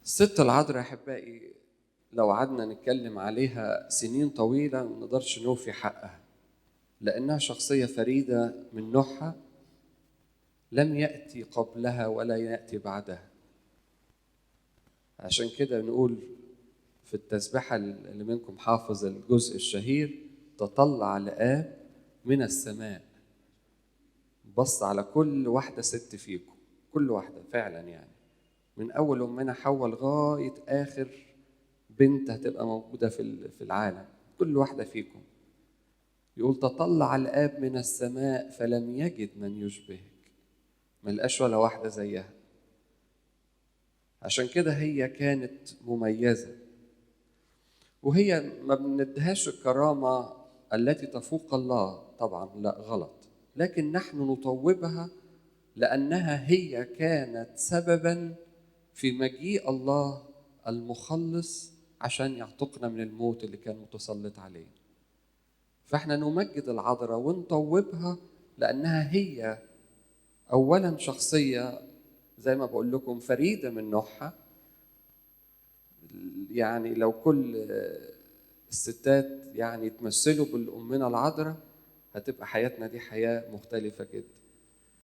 الست العذراء أحبائي لو قعدنا نتكلم عليها سنين طويلة ما نقدرش نوفي حقها، لأنها شخصية فريدة من نوعها، لم يأتي قبلها ولا يأتي بعدها. عشان كده نقول في التسبحة اللي منكم حافظ الجزء الشهير: تطلع لآب من السماء، بص على كل واحدة ست فيكم، كل واحدة فعلا يعني، من أول أمنا حواء لغاية آخر بنت هتبقى موجودة في العالم، كل واحدة فيكم. يقول تطلع الآب من السماء فلم يجد من يشبهك، ما لقاش ولا واحدة زيها. عشان كده هي كانت مميزة، وهي ما بندهاش الكرامة التي تفوق الله طبعا، لا غلط، لكن نحن نطوبها لأنها هي كانت سببا في مجيء الله المخلص عشان يعتقنا من الموت اللي كان متسلط عليه. فاحنا نمجد العذراء ونطوبها لأنها هي أولا شخصية زي ما بقول لكم فريدة من نوعها. يعني لو كل الستات يعني يتمثلوا بالأمنا العذراء هتبقى حياتنا دي حياة مختلفة جدا.